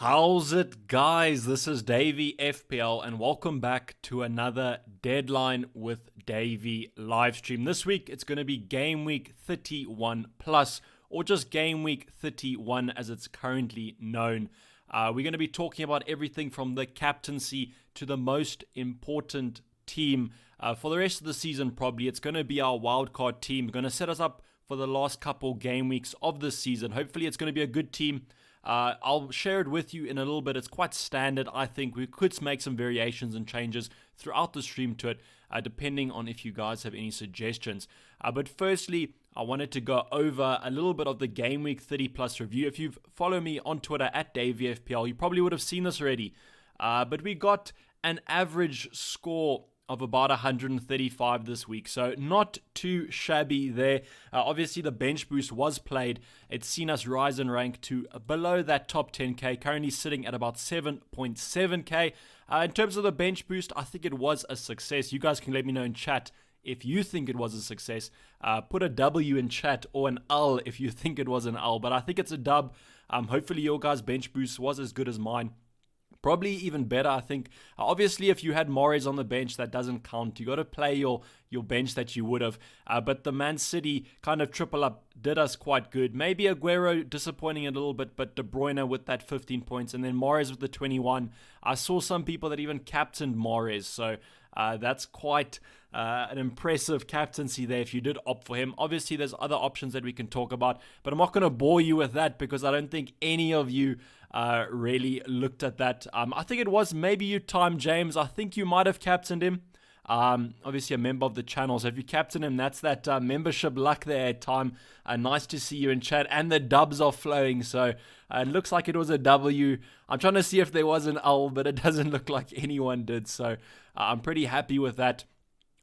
How's it, guys? This is Dayvy FPL, and welcome back to another Deadline with Dayvy live stream. This week, it's going to be Game Week 31 plus, or just Game Week 31 as it's currently known. We're going to be talking about everything from the captaincy to the most important team for the rest of the season. Probably it's going to be our wildcard team. We're going to set us up for the last couple game weeks of this season. Hopefully, it's going to be a good team. I'll share it with you in a little bit. It's quite standard, I think. We could make some variations and changes throughout the stream to it, depending on if you guys have any suggestions. But firstly, I wanted to go over a little bit of the Game Week 30 plus review. If you've followed me on Twitter at DayvyFPL, you probably would have seen this already. But we got an average score of about 135 this week, so not too shabby there. Obviously, the bench boost was played. It's seen us rise in rank to below that top 10k, currently sitting at about 7.7k. In terms of the bench boost, I think it was a success. You guys can let me know in chat if you think it was a success. Put a W in chat or an L if you think it was an L, but I think it's a dub. Hopefully your guys' bench boost was as good as mine. Probably even better, I think. Obviously, if you had Mahrez on the bench, that doesn't count. You got to play your bench that you would have. But the Man City kind of triple up did us quite good. Maybe Aguero disappointing a little bit, but De Bruyne with that 15 points, and then Mahrez with the 21. I saw some people that even captained Mahrez, so that's quite an impressive captaincy there if you did opt for him. Obviously, there's other options that we can talk about, but I'm not going to bore you with that because I don't think any of you really looked at that. I think it was maybe you, Time James. I think you might have captained him. Obviously a member of the channel, so if you captain him, that's that membership luck there, Time. Nice to see you in chat, and the dubs are flowing, so it looks like it was a W. I'm trying to see if there was an L, but it doesn't look like anyone did, so I'm pretty happy with that.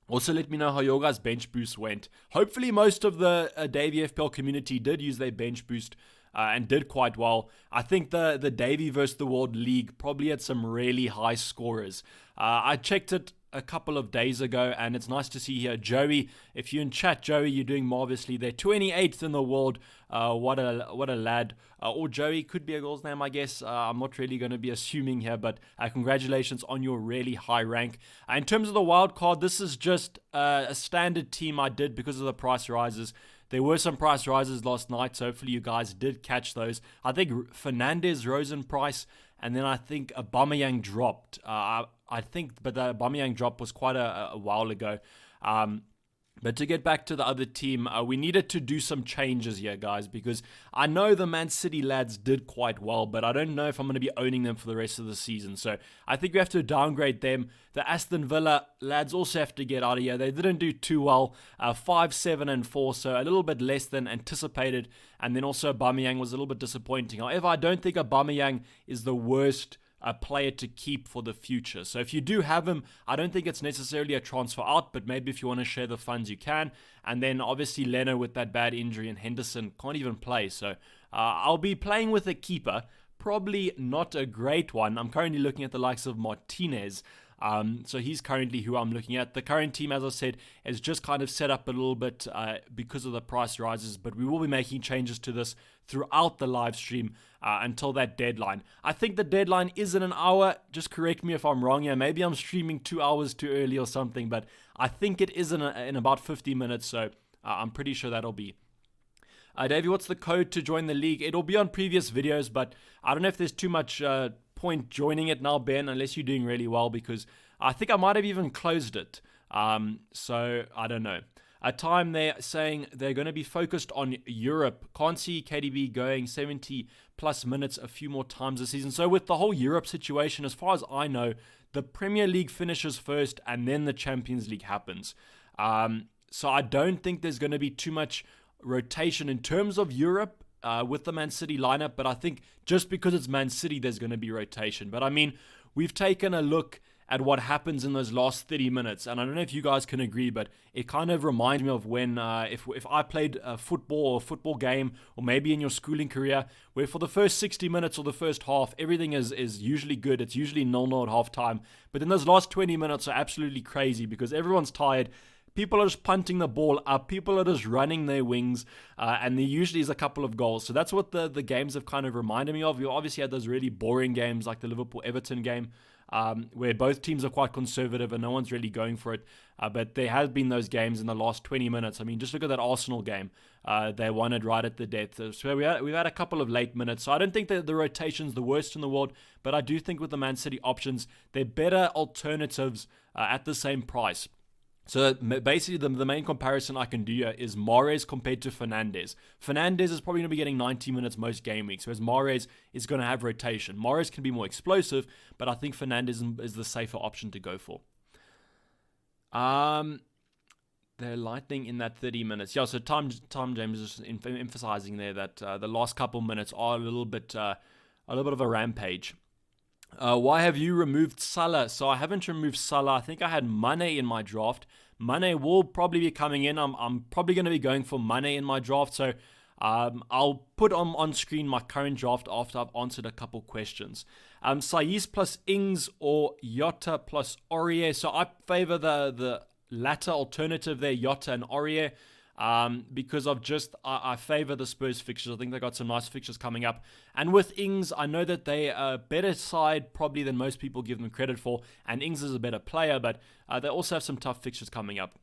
Also, let me know how your guys' bench boost went. Hopefully, most of the Dayvy FPL community did use their bench boost and did quite well. I think the Dayvy versus the World League probably had some really high scorers. I checked it a couple of days ago, and it's nice to see here Joey. If you're in chat, Joey, you're doing marvelously. They're 28th in the world. What a lad. Or Joey could be a girl's name, I guess. I'm not really going to be assuming here, but congratulations on your really high rank. In terms of the wild card, this is just a standard team I did because of the price rises. There were some price rises last night, so hopefully you guys did catch those. I think Fernandez rose in price, and then I think Aubameyang dropped. But the Aubameyang drop was quite a while ago. But to get back to the other team, we needed to do some changes here, guys, because I know the Man City lads did quite well, but I don't know if I'm going to be owning them for the rest of the season. So I think we have to downgrade them. The Aston Villa lads also have to get out of here. They didn't do too well, 5, 7, and 4, so a little bit less than anticipated. And then also Aubameyang was a little bit disappointing. However, I don't think Aubameyang is the worst a player to keep for the future. So if you do have him, I don't think it's necessarily a transfer out, but maybe if you want to share the funds, you can. And then obviously Leno with that bad injury, and Henderson can't even play. So I'll be playing with a keeper, probably not a great one. I'm currently looking at the likes of Martinez. So he's currently who I'm looking at. The current team, as I said, is just kind of set up a little bit because of the price rises, but we will be making changes to this throughout the live stream until that deadline. I think the deadline is in an hour. Just correct me if I'm wrong here. Maybe I'm streaming 2 hours too early or something, but I think it is in about 50 minutes, so I'm pretty sure that'll be. Davey, what's the code to join the league? It'll be on previous videos, but I don't know if there's too much point joining it now, Ben, unless you're doing really well, because I think I might have even closed it. So I don't know. A time they're saying they're going to be focused on Europe. Can't see KDB going 70 plus minutes a few more times this season. So with the whole Europe situation, as far as I know, the Premier League finishes first and then the Champions League happens. So I don't think there's going to be too much rotation in terms of Europe with the Man City lineup, but I think just because it's Man City, there's going to be rotation. But I mean, we've taken a look at what happens in those last 30 minutes, and I don't know if you guys can agree, but it kind of reminds me of when if I played football or a football game, or maybe in your schooling career, where for the first 60 minutes or the first half, everything is usually good. It's usually 0-0 at halftime, but then those last 20 minutes are absolutely crazy because everyone's tired. people are just punting the ball up, people are just running their wings, and there usually is a couple of goals. So that's what the games have kind of reminded me of. You obviously had those really boring games like the Liverpool-Everton game, where both teams are quite conservative and no one's really going for it. But there have been those games in the last 20 minutes. I mean, just look at that Arsenal game. They won it right at the death. So we've had a couple of late minutes. So I don't think that the rotation's the worst in the world, but I do think with the Man City options, they're better alternatives at the same price. So basically, the main comparison I can do here is Mahrez compared to Fernandes. Fernandes is probably going to be getting 90 minutes most game weeks, whereas Mahrez is going to have rotation. Mahrez can be more explosive, but I think Fernandes is the safer option to go for. They're lightning in that 30 minutes. Yeah, so Tom James is just emphasizing there that the last couple minutes are a little bit of a rampage. Why have you removed Salah? So I haven't removed Salah. I think I had Mane in my draft. Mane will probably be coming in. I'm probably going to be going for Mane in my draft. So I'll put on screen my current draft after I've answered a couple questions. Saiz plus Ings or Jota plus Aurier. So I favor the latter alternative there, Jota and Aurier. Because of I favor the Spurs fixtures. I think they got some nice fixtures coming up. And with Ings, I know that they are a better side probably than most people give them credit for. And Ings is a better player, but they also have some tough fixtures coming up.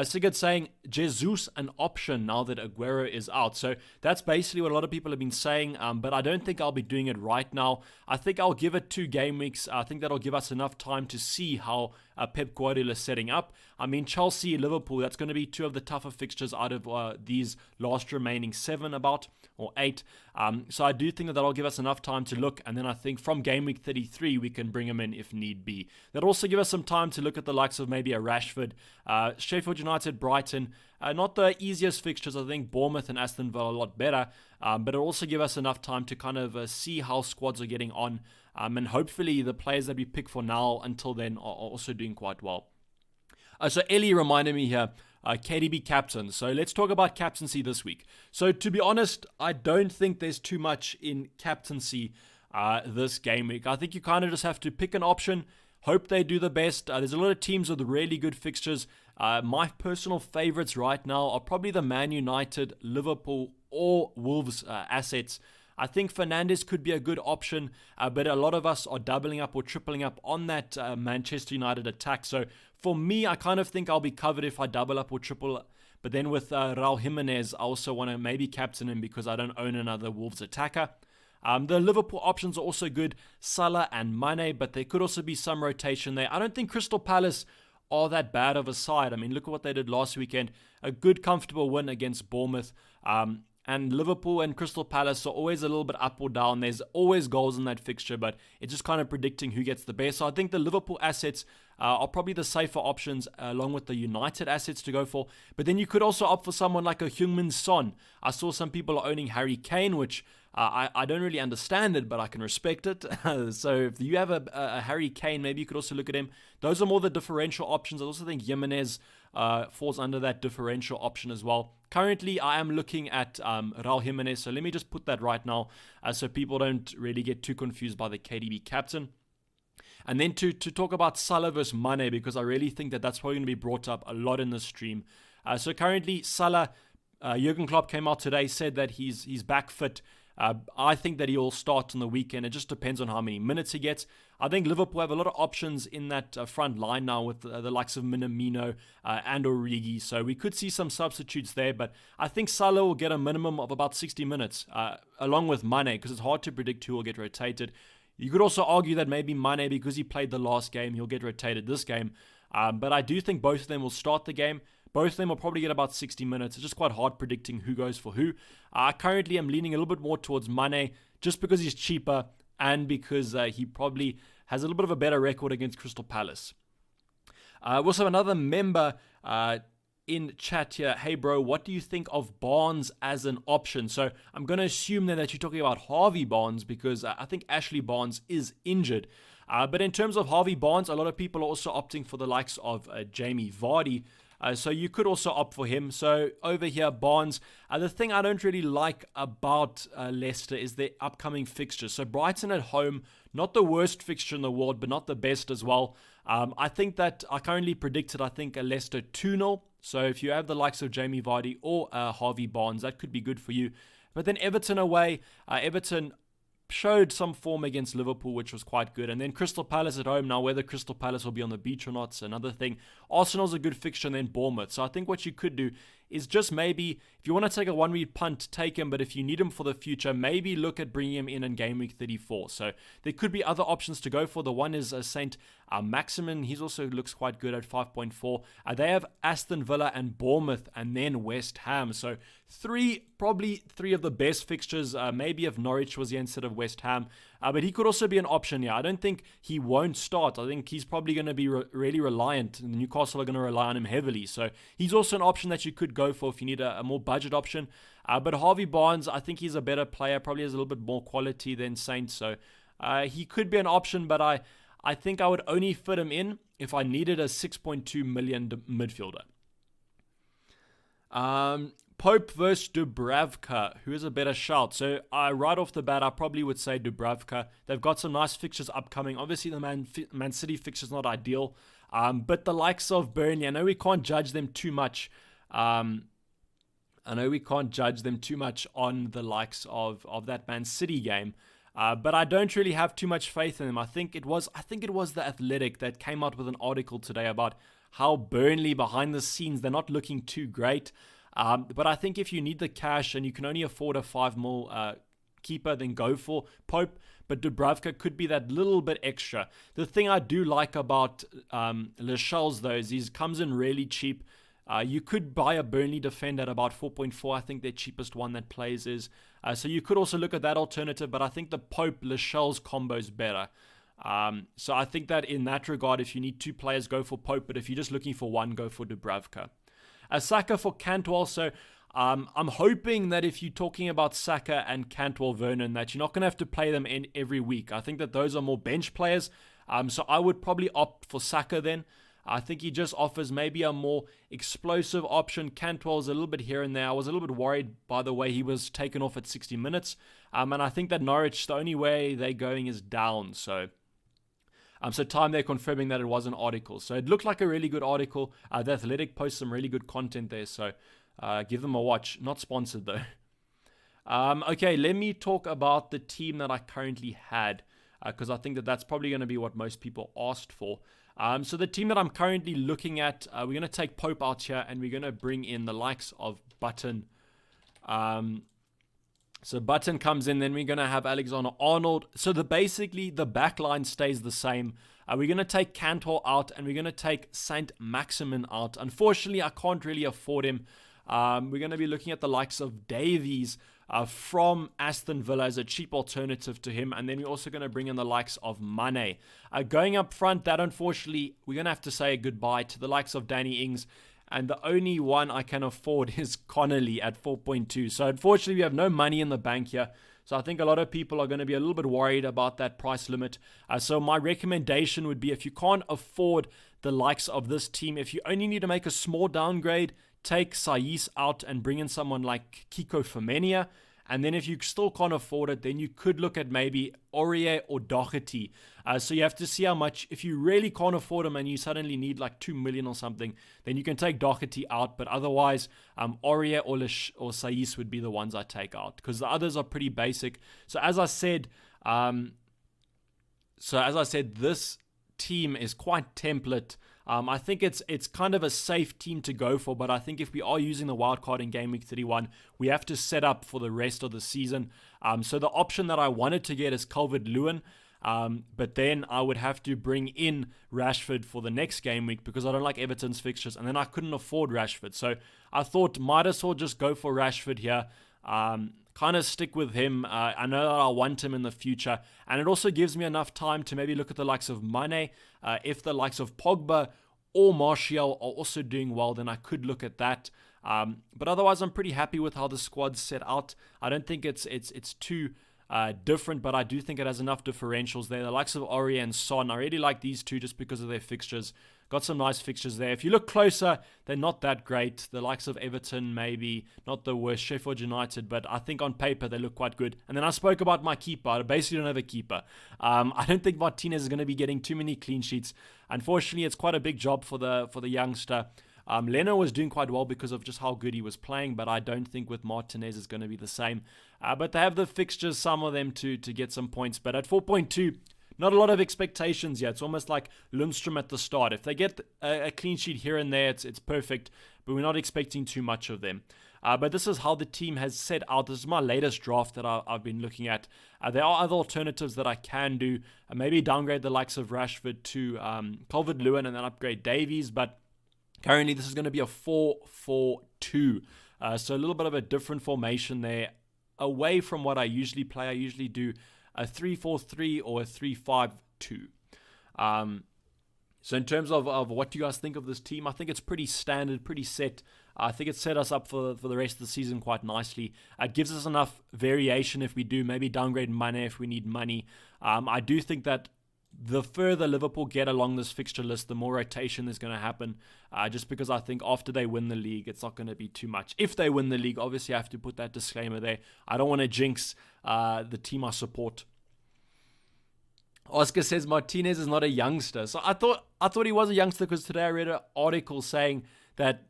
Sigurd saying, Jesus an option now that Aguero is out. So that's basically what a lot of people have been saying, but I don't think I'll be doing it right now. I think I'll give it 2 game weeks. I think that'll give us enough time to see how Pep Guardiola is setting up. I mean, Chelsea, Liverpool, that's going to be 2 of the tougher fixtures out of these last remaining 7 or 8. So I do think that that'll give us enough time to look, and then I think from game week 33 we can bring him in if need be. That'll also give us some time to look at the likes of maybe a Rashford, Sheffield United, Brighton. Not the easiest fixtures. I think Bournemouth and Aston Villa are a lot better, but it'll also give us enough time to kind of see how squads are getting on, and hopefully the players that we pick for now until then are also doing quite well. So Ellie reminded me here, KDB captain. So let's talk about captaincy this week. So to be honest, I don't think there's too much in captaincy this game week. I think you kind of just have to pick an option, hope they do the best. There's a lot of teams with really good fixtures. My personal favorites right now are probably the Man United, Liverpool, or Wolves assets. I think Fernandes could be a good option, but a lot of us are doubling up or tripling up on that Manchester United attack. So for me, I kind of think I'll be covered if I double up or triple. But then with Raul Jimenez, I also want to maybe captain him because I don't own another Wolves attacker. The Liverpool options are also good, Salah and Mane, but there could also be some rotation there. I don't think Crystal Palace are that bad of a side. I mean, look at what they did last weekend. A good, comfortable win against Bournemouth. And Liverpool and Crystal Palace are always a little bit up or down. There's always goals in that fixture, but it's just kind of predicting who gets the best. So I think the Liverpool assets are probably the safer options along with the United assets to go for. But then you could also opt for someone like a Heung-min Son. I saw some people are owning Harry Kane, which I don't really understand it, but I can respect it. So if you have a Harry Kane, maybe you could also look at him. Those are more the differential options. I also think Jimenez falls under that differential option as well. Currently, I am looking at Raul Jimenez, so let me just put that right now so people don't really get too confused by the KDB captain. And then to talk about Salah versus Mane, because I really think that that's probably going to be brought up a lot in this stream. So currently, Salah, Jurgen Klopp came out today, said that he's back fit. I think that he'll start on the weekend. It just depends on how many minutes he gets. I think Liverpool have a lot of options in that front line now with the likes of Minamino and Origi. So we could see some substitutes there. But I think Salah will get a minimum of about 60 minutes along with Mane, because it's hard to predict who will get rotated. You could also argue that maybe Mane, because he played the last game, he'll get rotated this game. But I do think both of them will start the game. Both of them will probably get about 60 minutes. It's just quite hard predicting who goes for who. Currently, I'm leaning a little bit more towards Mane just because he's cheaper and because he probably has a little bit of a better record against Crystal Palace. We also have another member in chat here. Hey, bro, what do you think of Barnes as an option? So I'm going to assume then that you're talking about Harvey Barnes because I think Ashley Barnes is injured. But in terms of Harvey Barnes, a lot of people are also opting for the likes of Jamie Vardy. So you could also opt for him. So over here, Barnes. The thing I don't really like about Leicester is their upcoming fixtures. So Brighton at home, not the worst fixture in the world, but not the best as well. I think that I currently predicted, I think, a Leicester 2-0. So if you have the likes of Jamie Vardy or Harvey Barnes, that could be good for you. But then Everton away, Everton showed some form against Liverpool, which was quite good. And then Crystal Palace at home. Now, whether Crystal Palace will be on the beach or not is another thing. Arsenal's a good fixture, and then Bournemouth. So I think what you could do is just maybe, if you want to take a one-week punt, take him. But if you need him for the future, maybe look at bringing him in game week 34. So there could be other options to go for. The one is Saint Maximin. He also looks quite good at 5.4. They have Aston Villa and Bournemouth, and then West Ham. So probably three of the best fixtures. Maybe if Norwich was here instead of West Ham. But he could also be an option here. I don't think he won't start. I think he's probably going to be really reliant. And Newcastle are going to rely on him heavily. So he's also an option that you could go for if you need a more budget option. But Harvey Barnes, I think he's a better player. Probably has a little bit more quality than Saint. So he could be an option, but I think I would only fit him in if I needed a 6.2 million midfielder. Pope versus Dubravka, who is a better shout? So right off the bat, I probably would say Dubravka. They've got some nice fixtures upcoming. Obviously, the Man City fixture is not ideal, but the likes of Burnley, I know we can't judge them too much. On the likes of that Man City game. But I don't really have too much faith in them. I think it was The Athletic that came out with an article today about how Burnley behind the scenes, they're not looking too great. But I think if you need the cash and you can only afford a 5 mil keeper, then go for Pope. But Dubravka could be that little bit extra. The thing I do like about Lascelles, though, is he comes in really cheap. You could buy a Burnley defender at about 4.4. I think their cheapest one that plays is. So you could also look at that alternative, but I think the Pope-Lascelles combo is better. So I think that in that regard, if you need 2 players, go for Pope. But if you're just looking for one, go for Dubravka. Saka for Cantwell. So I'm hoping that if you're talking about Saka and Cantwell Vernon, that you're not going to have to play them in every week. I think that those are more bench players. So I would probably opt for Saka then. I think he just offers maybe a more explosive option. Cantwell's a little bit here and there. I was a little bit worried by the way he was taken off at 60 minutes. And I think that Norwich, the only way they're going is down. So Time they're confirming that it was an article. So it looked like a really good article. The Athletic posts some really good content there. So give them a watch. Not sponsored though. Okay, let me talk about the team that I currently had. Because I think that that's probably going to be what most people asked for. So the team that I'm currently looking at, we're going to take Pope out here and we're going to bring in the likes of Button. So Button comes in, then we're going to have Alexander-Arnold. So basically the back line stays the same. We're going to take Cantwell out and we're going to take Saint Maximin out. Unfortunately, I can't really afford him. We're going to be looking at the likes of Davies from Aston Villa as a cheap alternative to him. And then we're also going to bring in the likes of Mane. Going up front, that unfortunately, we're going to have to say goodbye to the likes of Danny Ings. And the only one I can afford is Connolly at 4.2. So unfortunately, we have no money in the bank here. So I think a lot of people are going to be a little bit worried about that price limit. So my recommendation would be if you can't afford the likes of this team, if you only need to make a small downgrade, take Saiz out and bring in someone like Kiko Femenia. And then if you still can't afford it, then you could look at maybe Aurier or Doherty. So you have to see how much, if you really can't afford them and you suddenly need like 2 million or something, then you can take Doherty out. But otherwise, Aurier or Saiz would be the ones I take out because the others are pretty basic. So as I said, this team is quite template. I think it's kind of a safe team to go for, but I think if we are using the wildcard in Game Week 31, we have to set up for the rest of the season. So the option that I wanted to get is Calvert-Lewin, but then I would have to bring in Rashford for the next game week because I don't like Everton's fixtures, and then I couldn't afford Rashford. So I thought might as well just go for Rashford here. Kind of stick with him. I know that I want him in the future. And it also gives me enough time to maybe look at the likes of Mane. If the likes of Pogba or Martial are also doing well, then I could look at that. But otherwise, I'm pretty happy with how the squad's set out. I don't think it's too different, but I do think it has enough differentials there. The likes of Aurier and Son, I really like these two just because of their fixtures. got some nice fixtures there. If you look closer, they're not that great. The likes of Everton, maybe not the worst. Sheffield United, but I think on paper they look quite good. And then I spoke about my keeper. I basically don't have a keeper. I don't think Martinez is going to be getting too many clean sheets. Unfortunately, it's quite a big job for the youngster. Leno was doing quite well because of just how good he was playing, but I don't think with Martinez it's going to be the same. But they have the fixtures, some of them, to get some points. But at 4.2, not a lot of expectations yet. It's almost like Lundstrom at the start. If they get a clean sheet here and there, it's perfect, but we're not expecting too much of them. But this is how the team has set out. This is my latest draft that I've been looking at. There are other alternatives that I can do. Maybe downgrade the likes of Rashford to Calvert-Lewin and then upgrade Davies, but currently, this is going to be a 4-4-2. So a little bit of a different formation there. Away from what I usually play, I usually do a 3-4-3 or a 3-5-2. So in terms of what do you guys think of this team, I think it's pretty standard, pretty set. I think it's set us up for the rest of the season quite nicely. It gives us enough variation if we do. Maybe downgrade Mane if we need money. I do think that the further Liverpool get along this fixture list, the more rotation is going to happen. Just because I think after they win the league, it's not going to be too much. If they win the league, obviously I have to put that disclaimer there. I don't want to jinx the team I support. Oscar says Martinez is not a youngster. So I thought he was a youngster because today I read an article saying that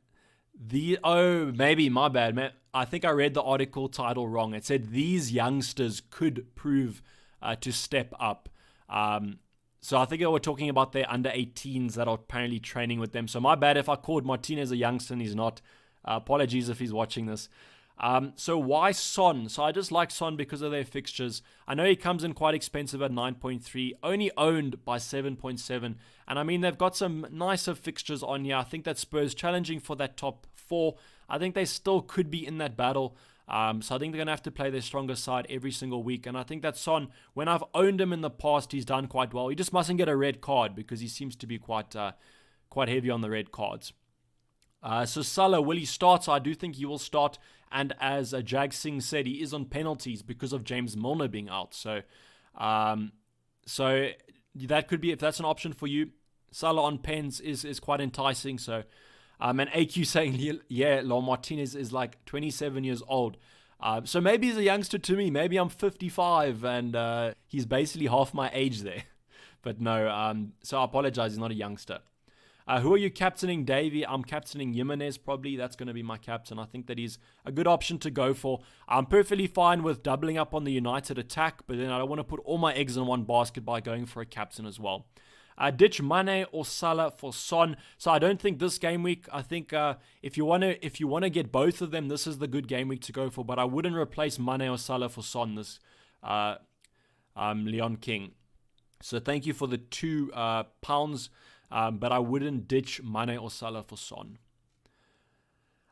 maybe my bad, man. I think I read the article title wrong. It said these youngsters could prove to step up. So I think they were talking about their under 18s that are apparently training with them. So my bad if I called Martinez a youngster and he's not. Apologies if he's watching this. So why Son? So I just like Son because of their fixtures. I know he comes in quite expensive at 9.3, only owned by 7.7. And I mean, they've got some nicer fixtures on here. I think that Spurs challenging for that top 4. I think they still could be in that battle. So I think they're going to have to play their stronger side every single week. And I think that Son, when I've owned him in the past, he's done quite well. He just mustn't get a red card because he seems to be quite heavy on the red cards. So Salah, will he start? So I do think he will start. And as Jag Singh said, he is on penalties because of James Milner being out. So that could be, if that's an option for you, Salah on pens is quite enticing. So and AQ saying, yeah, Martinez is like 27 years old. So maybe he's a youngster to me. Maybe I'm 55 and he's basically half my age there. But no, so I apologize. He's not a youngster. Who are you captaining, Dayvy? I'm captaining Jimenez probably. That's going to be my captain. I think that he's a good option to go for. I'm perfectly fine with doubling up on the United attack, but then I don't want to put all my eggs in one basket by going for a captain as well. Ditch Mane or Salah for Son. So I don't think this game week. I think if you want to get both of them, this is the good game week to go for. But I wouldn't replace Mane or Salah for Son. This Leon King. So thank you for the £2. But I wouldn't ditch Mane or Salah for Son.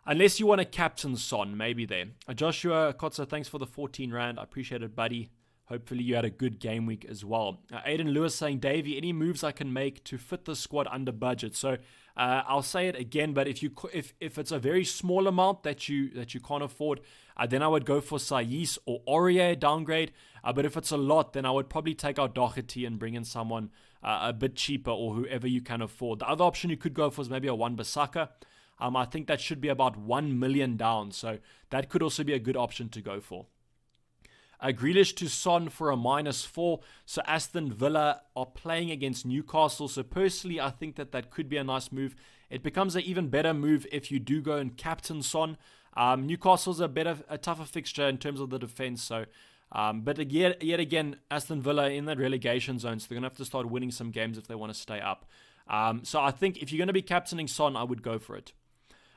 Unless you want to captain Son, maybe there. Joshua Kotza, thanks for the 14 Rand. I appreciate it, buddy. Hopefully you had a good game week as well. Aiden Lewis saying, Dayvy, any moves I can make to fit the squad under budget? So I'll say it again, but if it's a very small amount that you can't afford, then I would go for Saiss or Aurier downgrade. But if it's a lot, then I would probably take out Doherty and bring in someone a bit cheaper or whoever you can afford. The other option you could go for is maybe a Wan-Bissaka. I think that should be about 1 million down. So that could also be a good option to go for. Grealish to Son for a -4. So Aston Villa are playing against Newcastle. So personally, I think that could be a nice move. It becomes an even better move if you do go and captain Son. Newcastle's a tougher fixture in terms of the defense. So, but yet again, Aston Villa in that relegation zone. So they're going to have to start winning some games if they want to stay up. So I think if you're going to be captaining Son, I would go for it.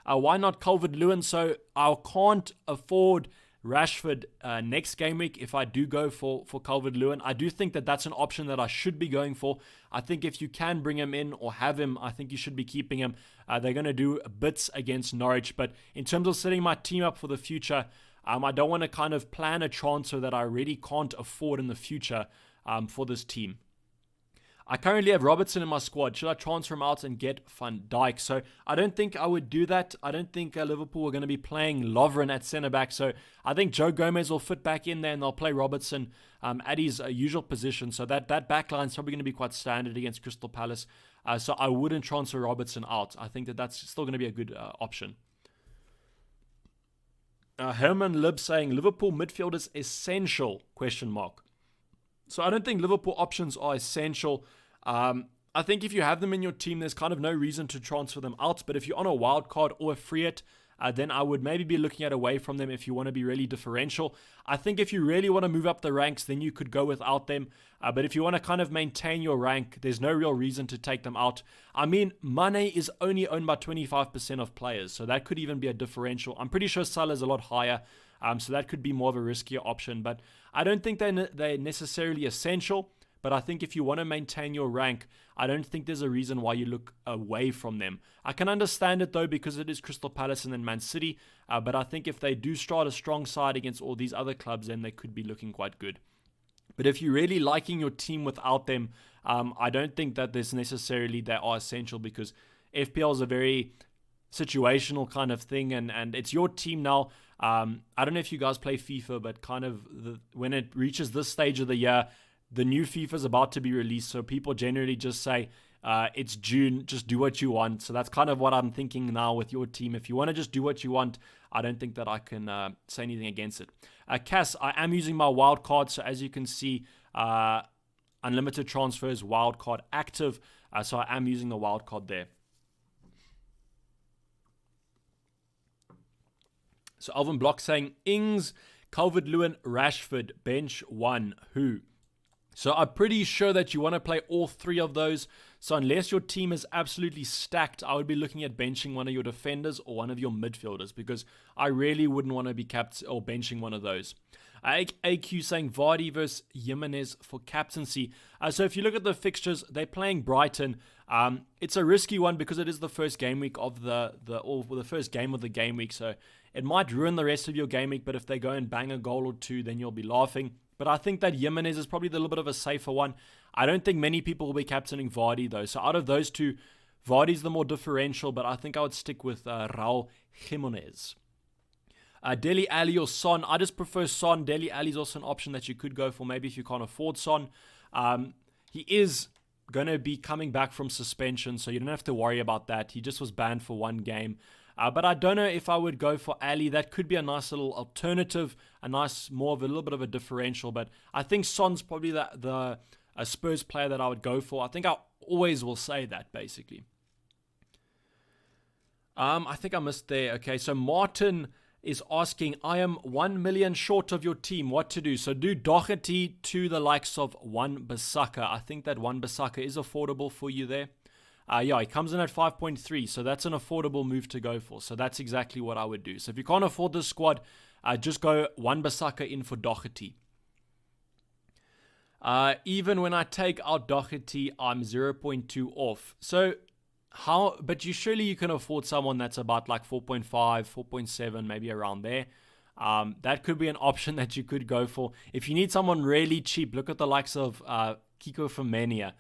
Why not Calvert-Lewin? So I can't afford Rashford next game week if I do go for Calvert-Lewin. I do think that's an option that I should be going for. I think if you can bring him in or have him, I think you should be keeping him. They're going to do bits against Norwich, but in terms of setting my team up for the future, I don't want to kind of plan a transfer that I really can't afford in the future for this team. I currently have Robertson in my squad. Should I transfer him out and get Van Dijk? So I don't think I would do that. I don't think Liverpool are going to be playing Lovren at centre-back. So I think Joe Gomez will fit back in there and they'll play Robertson at his usual position. So that back line is probably going to be quite standard against Crystal Palace. So I wouldn't transfer Robertson out. I think that that's still going to be a good option. Herman Lib saying Liverpool midfield is essential, ? So I don't think Liverpool options are essential. I think if you have them in your team, there's kind of no reason to transfer them out. But if you're on a wild card or a free hit, then I would maybe be looking at away from them if you want to be really differential. I think if you really want to move up the ranks, then you could go without them. But if you want to kind of maintain your rank, there's no real reason to take them out. I mean, Mane is only owned by 25% of players, so that could even be a differential. I'm pretty sure Salah's a lot higher, so that could be more of a riskier option. But I don't think they're necessarily essential. But I think if you want to maintain your rank, I don't think there's a reason why you look away from them. I can understand it though, because it is Crystal Palace and then Man City. But I think if they do start a strong side against all these other clubs, then they could be looking quite good. But if you're really liking your team without them, I don't think that there's necessarily they are essential, because FPL is a very situational kind of thing, and it's your team now. I don't know if you guys play FIFA, but kind of when it reaches this stage of the year, the new FIFA is about to be released, so people generally just say, it's June, just do what you want. So that's kind of what I'm thinking now with your team. If you want to just do what you want, I don't think that I can say anything against it. Cass, I am using my wildcard, so as you can see, unlimited transfers, wildcard active, so I am using the wildcard there. So Alvin Block saying, Ings, Calvert-Lewin, Rashford, bench 1, who? So I'm pretty sure that you want to play all three of those. So unless your team is absolutely stacked, I would be looking at benching one of your defenders or one of your midfielders, because I really wouldn't want to be or benching one of those. AQ saying Vardy versus Jimenez for captaincy. So if you look at the fixtures, they're playing Brighton. It's a risky one because it is the first game week of the first game of the game week. So it might ruin the rest of your game week, but if they go and bang a goal or two, then you'll be laughing. But I think that Jimenez is probably the little bit of a safer one. I don't think many people will be captaining Vardy though. So out of those two, Vardy's the more differential, but I think I would stick with Raul Jimenez. Dele Alli or Son. I just prefer Son. Dele Alli is also an option that you could go for, maybe if you can't afford Son. He is going to be coming back from suspension, so you don't have to worry about that. He just was banned for one game. But I don't know if I would go for Ali. That could be a nice little alternative, a little bit of a differential. But I think Son's probably the Spurs player that I would go for. I think I always will say that, basically. I think I missed there. Okay, so Martin is asking, I am 1 million short of your team. What to do? So do Doherty to the likes of Wan-Bissaka. I think that Wan-Bissaka is affordable for you there. He comes in at 5.3, so that's an affordable move to go for. So that's exactly what I would do. So if you can't afford this squad, just go Wan-Bissaka in for Doherty. Even when I take out Doherty, I'm 0.2 off. So but surely you can afford someone that's about like 4.5, 4.7, maybe around there. That could be an option that you could go for. If you need someone really cheap, look at the likes of Kiko Femenia.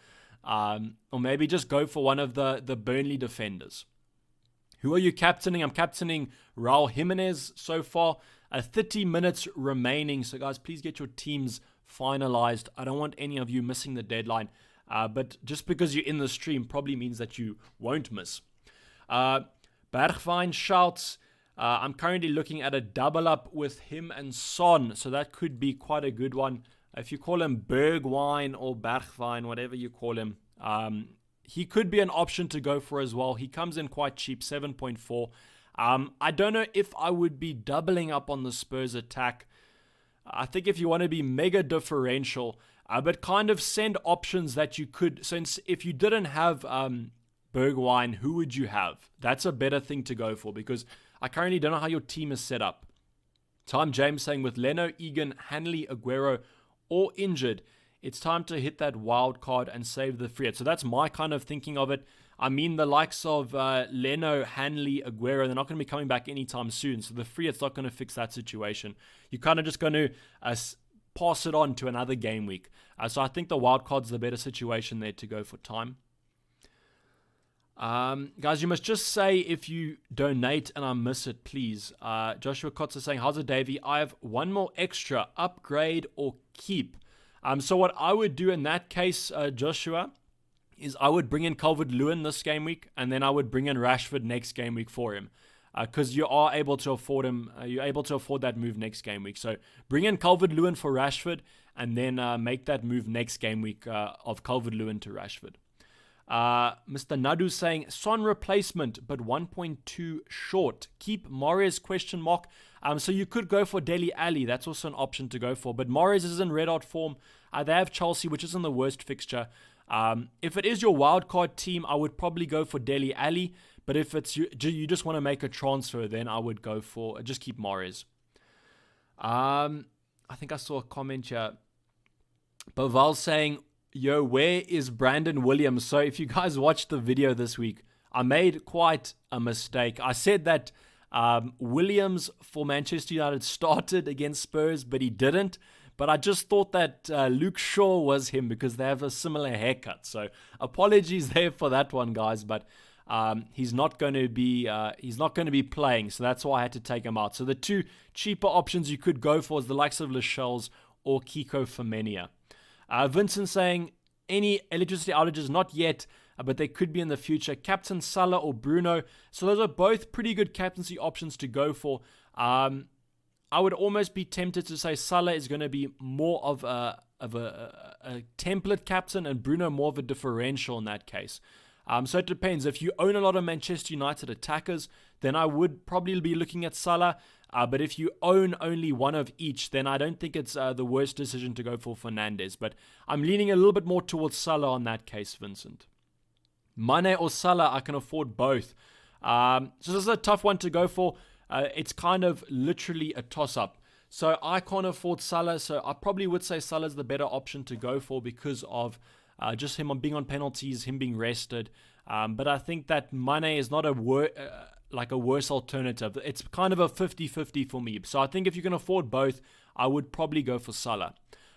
Or maybe just go for one of the Burnley defenders. Who are you captaining? I'm captaining Raul Jimenez so far. 30 minutes remaining. So guys, please get your teams finalized. I don't want any of you missing the deadline. But just because you're in the stream probably means that you won't miss. Bergwijn shouts, I'm currently looking at a double up with him and Son. So that could be quite a good one. If you call him Bergwijn or Bergwijn, whatever you call him, he could be an option to go for as well. He comes in quite cheap, 7.4. I don't know if I would be doubling up on the Spurs attack. I think if you want to be mega differential, but kind of send options that you could. Since if you didn't have Bergwijn, who would you have? That's a better thing to go for, because I currently don't know how your team is set up. Tom James saying with Leno, Egan, Hanley, Aguero, or injured, it's time to hit that wild card and save the free hit. So that's my kind of thinking of it. I mean, the likes of Leno, Hanley, Aguero, they're not going to be coming back anytime soon. So the free hit's not going to fix that situation. You're kind of just going to pass it on to another game week. So I think the wild card's the better situation there to go for time. Guys, you must just say if you donate and I miss it, please. Joshua Kotzer saying, how's it, Dayvy? I have one more extra, upgrade or keep. So what I would do in that case, Joshua, is I would bring in Calvert-Lewin this game week, and then I would bring in Rashford next game week for him. Because you are able to afford him, you're able to afford that move next game week. So bring in Calvert-Lewin for Rashford, and then make that move next game week of Calvert-Lewin to Rashford. Mr. Nadu saying, Son replacement, but 1.2 short. Keep Mahrez ? So you could go for Dele Alli. That's also an option to go for. But Mahrez is in red hot form. They have Chelsea, which isn't the worst fixture. If it is your wildcard team, I would probably go for Dele Alli. But if it's you just want to make a transfer, then I would go for, just keep Mahrez. I think I saw a comment here. Baval saying, yo, where is Brandon Williams? So if you guys watched the video this week, I made quite a mistake. I said that Williams for Manchester United started against Spurs, but he didn't. But I just thought that Luke Shaw was him because they have a similar haircut. So apologies there for that one, guys. But he's not going to be playing, so that's why I had to take him out. So the two cheaper options you could go for is the likes of Lascelles or Kiko Femenia. Vincent saying, any electricity outages? Not yet, but they could be in the future. Captain Salah or Bruno. So those are both pretty good captaincy options to go for. I would almost be tempted to say Salah is going to be more of a template captain and Bruno more of a differential in that case. So it depends. If you own a lot of Manchester United attackers, then I would probably be looking at Salah. But if you own only one of each, then I don't think it's the worst decision to go for Fernandes. But I'm leaning a little bit more towards Salah on that case, Vincent. Mane or Salah, I can afford both. So this is a tough one to go for. It's kind of literally a toss-up. So I can't afford Salah, so I probably would say Salah's the better option to go for because of just him being on penalties, him being rested. But I think that Mane is not a worse alternative. It's kind of a 50-50 for me. So I think if you can afford both, I would probably go for Salah.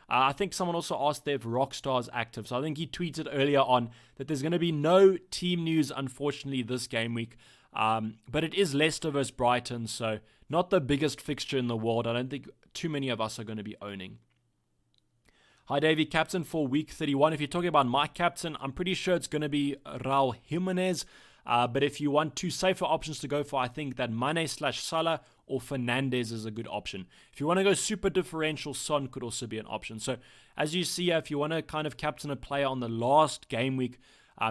I think someone also asked there if Rockstar is active. So I think he tweeted earlier on that there's going to be no team news, unfortunately, this game week. But it is Leicester versus Brighton, so not the biggest fixture in the world. I don't think too many of us are going to be owning. Hi, Dayvy, captain for week 31. If you're talking about my captain, I'm pretty sure it's going to be Raul Jimenez. But if you want two safer options to go for, I think that Mane/Salah or Fernandes is a good option. If you want to go super differential, Son could also be an option. So as you see, if you want to kind of captain a player on the last game week,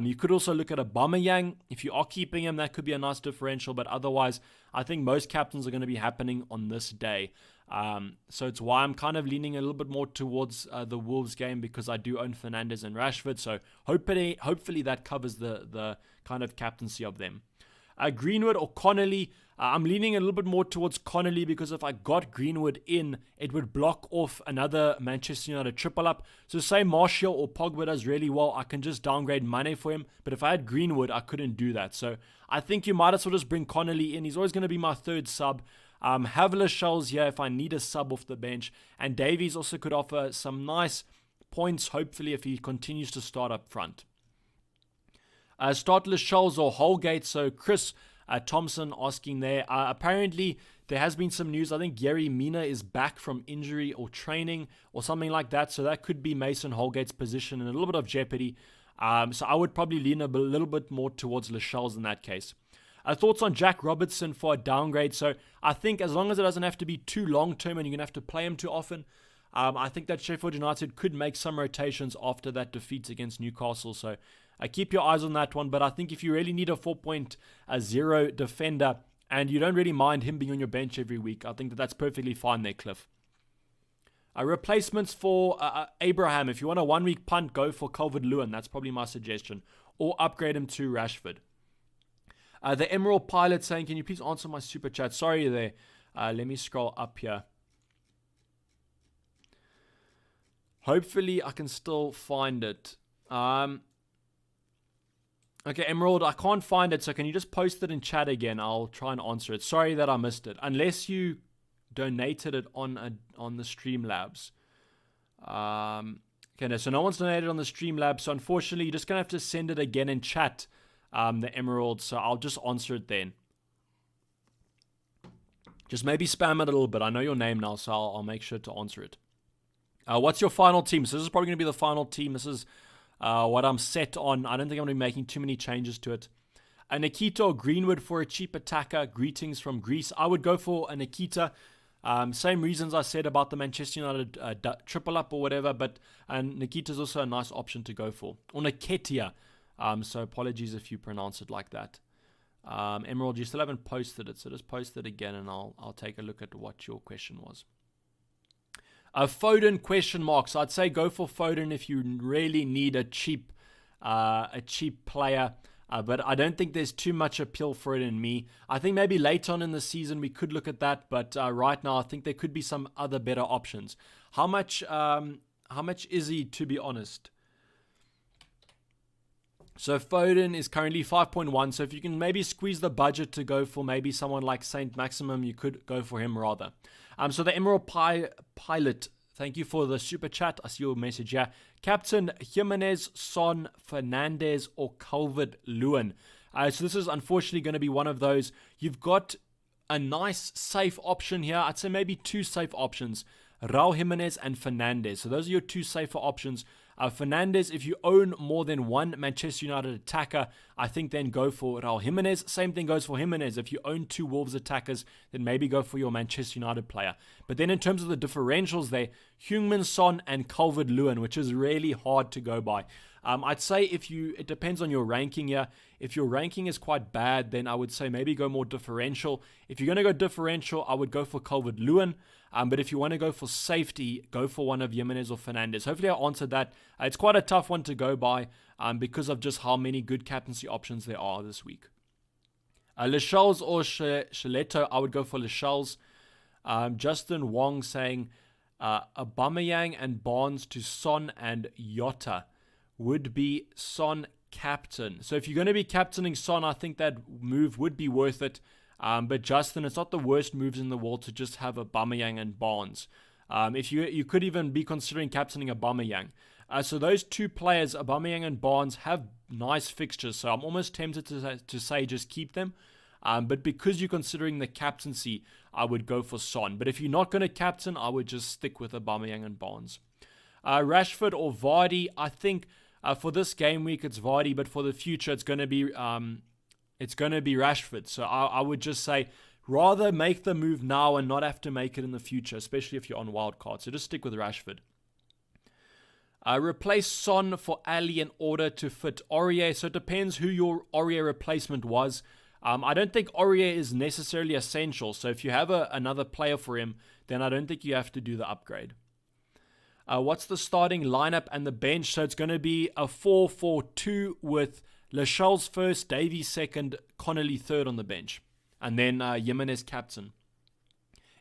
you could also look at Aubameyang. If you are keeping him, that could be a nice differential. But otherwise, I think most captains are going to be happening on this day. So it's why I'm kind of leaning a little bit more towards the Wolves game because I do own Fernandes and Rashford. So hopefully that covers the kind of captaincy of them. Greenwood or Connolly, I'm leaning a little bit more towards Connolly because if I got Greenwood in, it would block off another Manchester United triple up. So say Martial or Pogba does really well, I can just downgrade Mane for him. But if I had Greenwood, I couldn't do that. So I think you might as well just bring Connolly in. He's always going to be my third sub. Have Lascelles here if I need a sub off the bench. And Davies also could offer some nice points, hopefully, if he continues to start up front. Start Lascelles or Holgate. So Chris Thompson asking there. Apparently, there has been some news. I think Yerry Mina is back from injury or training or something like that. So that could be Mason Holgate's position in a little bit of jeopardy. So I would probably lean a little bit more towards Lascelles in that case. Thoughts on Jack Robertson for a downgrade. So I think as long as it doesn't have to be too long-term and you're going to have to play him too often, I think that Sheffield United could make some rotations after that defeat against Newcastle. So keep your eyes on that one. But I think if you really need a 4.0 defender and you don't really mind him being on your bench every week, I think that's perfectly fine there, Cliff. Replacements for Abraham. If you want a 1-week punt, go for Calvert-Lewin. That's probably my suggestion. Or upgrade him to Rashford. The Emerald Pilot saying, can you please answer my super chat? Sorry there. Let me scroll up here. Hopefully I can still find it. Okay, Emerald, I can't find it. So can you just post it in chat again? I'll try and answer it. Sorry that I missed it. Unless you donated it on the Streamlabs. Okay, so no one's donated on the Streamlabs. So unfortunately, you're just going to have to send it again in chat. The Emerald, so I'll just answer it then. Just maybe spam it a little bit. I know your name now, so I'll make sure to answer it. What's your final team? So this is probably going to be the final team. This is what I'm set on. I don't think I'm going to be making too many changes to it. A Nikita or Greenwood for a cheap attacker. Greetings from Greece. I would go for a Nikita. Same reasons I said about the Manchester United triple up or whatever, but Nikita's also a nice option to go for. Or Nketiah. So apologies if you pronounce it like that. Emerald, you still haven't posted it, so just post it again and I'll take a look at what your question was. Foden question mark. So I'd say go for Foden if you really need a cheap player. But I don't think there's too much appeal for it in me. I think maybe later on in the season we could look at that, but right now I think there could be some other better options. How much is he, to be honest? So Foden is currently 5.1. So if you can maybe squeeze the budget to go for maybe someone like Saint Maximum, you could go for him rather. So the Emerald Pilot, thank you for the super chat. I see your message here. Captain Jimenez, Son, Fernandez, or Calvert-Lewin. So this is unfortunately going to be one of those. You've got a nice safe option here. I'd say maybe two safe options. Raul Jimenez and Fernandez. So those are your two safer options. Fernandez, if you own more than one Manchester United attacker, I think then go for Raul Jimenez. Same thing goes for Jimenez. If you own two Wolves attackers, then maybe go for your Manchester United player. But then in terms of the differentials there, Heung-min Son and Calvert-Lewin, which is really hard to go by. I'd say it depends on your ranking here. If your ranking is quite bad, then I would say maybe go more differential. If you're going to go differential, I would go for Calvert-Lewin. But if you want to go for safety, go for one of Jimenez or Fernandez. Hopefully I answered that. It's quite a tough one to go by because of just how many good captaincy options there are this week. Lascelles or Shaleto, I would go for Lascelles. Justin Wong saying Aubameyang and Barnes to Son and Jota. Would be Son captain. So if you're going to be captaining Son, I think that move would be worth it. But Justin, it's not the worst moves in the world to just have Aubameyang and Barnes. If you could even be considering captaining Aubameyang. So those two players, Aubameyang and Barnes, have nice fixtures. So I'm almost tempted to say just keep them. But because you're considering the captaincy, I would go for Son. But if you're not going to captain, I would just stick with Aubameyang and Barnes. Rashford or Vardy, I think for this game week it's Vardy, but for the future it's going to be Rashford. So I would just say rather make the move now and not have to make it in the future, especially if you're on Wildcard. So just stick with Rashford. Replace Son for Ali in order to fit Aurier. So it depends who your Aurier replacement was. I don't think Aurier is necessarily essential. So if you have another player for him, then I don't think you have to do the upgrade. What's the starting lineup and the bench? So it's going to be a 4-4-2 with Lascelles first, Dayvy second, Connolly third on the bench. And then Jimenez captain.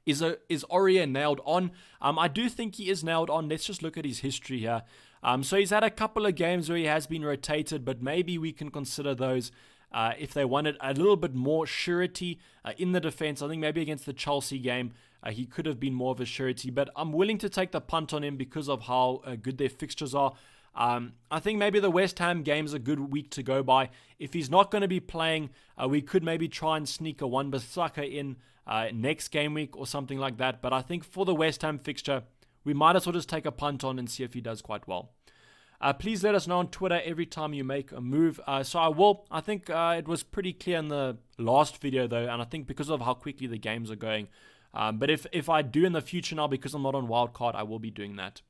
Is Aurier nailed on? I do think he is nailed on. Let's just look at his history here. So he's had a couple of games where he has been rotated, but maybe we can consider those if they wanted a little bit more surety in the defense. I think maybe against the Chelsea game, he could have been more of a surety, but I'm willing to take the punt on him because of how good their fixtures are. I think maybe the West Ham game is a good week to go by. If he's not going to be playing, we could maybe try and sneak a Wan-Bissaka in next game week or something like that. But I think for the West Ham fixture, we might as well just take a punt on and see if he does quite well. Please let us know on Twitter every time you make a move. So I will. I think it was pretty clear in the last video though, and I think because of how quickly the games are going. But if I do in the future now, because I'm not on Wildcard, I will be doing that.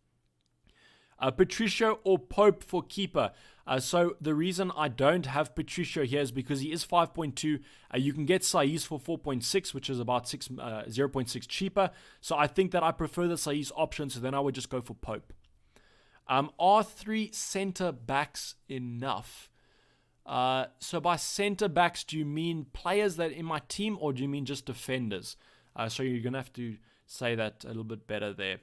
Patricio or Pope for keeper. So the reason I don't have Patricio here is because he is 5.2. You can get Saiz for 4.6, which is about 0.6 cheaper. So I think that I prefer the Saiz option, so then I would just go for Pope. Are 3 centre backs enough? So by centre backs, do you mean players that in my team, or do you mean just defenders? So you're going to have to say that a little bit better there.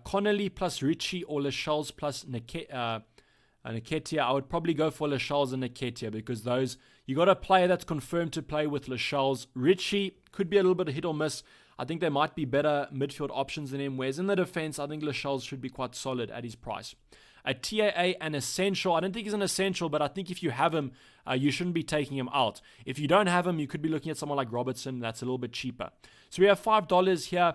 Connolly plus Richie or Lascelles plus Nketiah. I would probably go for Lascelles and Nketiah because those, you got a player that's confirmed to play with Lascelles. Richie could be a little bit of hit or miss. I think there might be better midfield options than him, whereas in the defense, I think Lascelles should be quite solid at his price. A TAA and essential. I don't think he's an essential, but I think if you have him, you shouldn't be taking him out. If you don't have him, you could be looking at someone like Robertson. That's a little bit cheaper. So we have $5 here.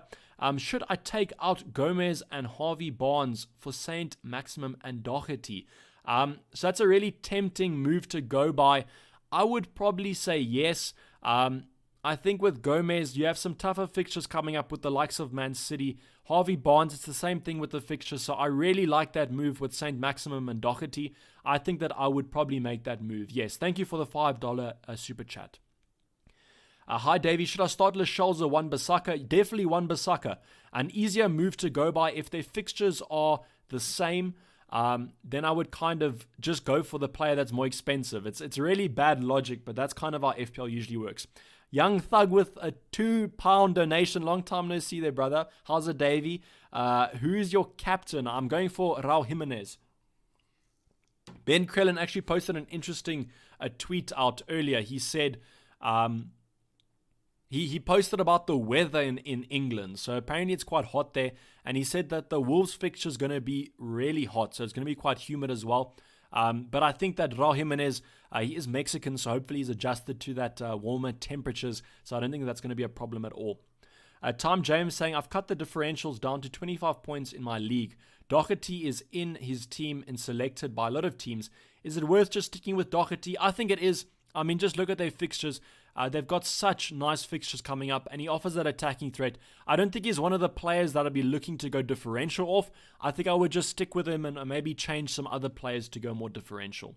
Should I take out Gomez and Harvey Barnes for Saint Maximum and Doherty? So that's a really tempting move to go by. I would probably say yes. I think with Gomez, you have some tougher fixtures coming up with the likes of Man City. Harvey Barnes, it's the same thing with the fixtures. So I really like that move with St. Maximum and Doherty. I think that I would probably make that move. Yes, thank you for the $5 super chat. Hi, Davey. Should I start Lascelles or Wan-Bissaka? Definitely Wan-Bissaka. An easier move to go by. If their fixtures are the same, then I would kind of just go for the player that's more expensive. It's really bad logic, but that's kind of how FPL usually works. Young Thug with a £2 donation. Long time no see there, brother. How's it, Davey? Who's your captain? I'm going for Raul Jimenez. Ben Krellin actually posted an interesting tweet out earlier. He said he posted about the weather in England. So apparently it's quite hot there. And he said that the Wolves fixture is going to be really hot. So it's going to be quite humid as well. But I think that Raul Jimenez, he is Mexican, so hopefully he's adjusted to that warmer temperatures. So I don't think that's going to be a problem at all. Tom James saying, I've cut the differentials down to 25 points in my league. Doherty is in his team and selected by a lot of teams. Is it worth just sticking with Doherty? I think it is. I mean, just look at their fixtures. They've got such nice fixtures coming up, and he offers that attacking threat. I don't think he's one of the players that I'd be looking to go differential off. I think I would just stick with him and maybe change some other players to go more differential.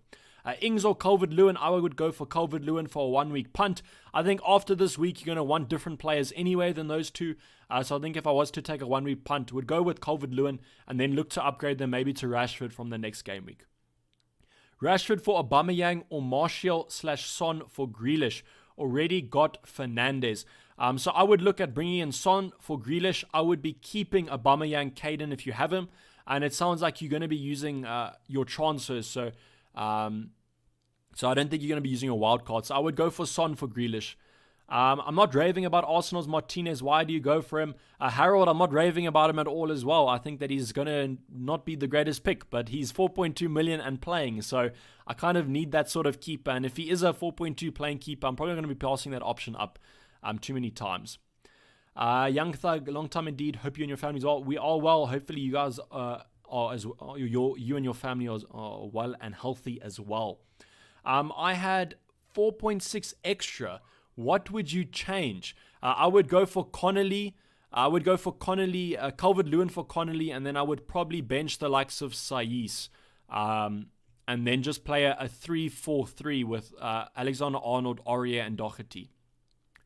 Ings or Calvert-Lewin, I would go for Calvert-Lewin for a 1 week punt. I think after this week, you're going to want different players anyway than those two. So I think if I was to take a 1 week punt, would go with Calvert-Lewin and then look to upgrade them maybe to Rashford from the next game week. Rashford for Aubameyang or Martial/Son for Grealish. Already got Fernandes. So I would look at bringing in Son for Grealish. I would be keeping Aubameyang, Caden if you have him. And it sounds like you're going to be using your transfers. So I don't think you're going to be using a wild card. So I would go for Son for Grealish. I'm not raving about Arsenal's Martinez. Why do you go for him? Harold, I'm not raving about him at all as well. I think that he's going to not be the greatest pick, but he's 4.2 million and playing. So I kind of need that sort of keeper. And if he is a 4.2 playing keeper, I'm probably going to be passing that option up too many times. Young Thug, long time indeed. Hope you and your families are. We are well. Hopefully you guys are as well. You and your family are well and healthy as well. I had 4.6 extra. What would you change? I would go for Connolly. Calvert-Lewin for Connolly, and then I would probably bench the likes of Saiss. And then just play a 3-4-3 with Alexander-Arnold, Aurier, and Doherty.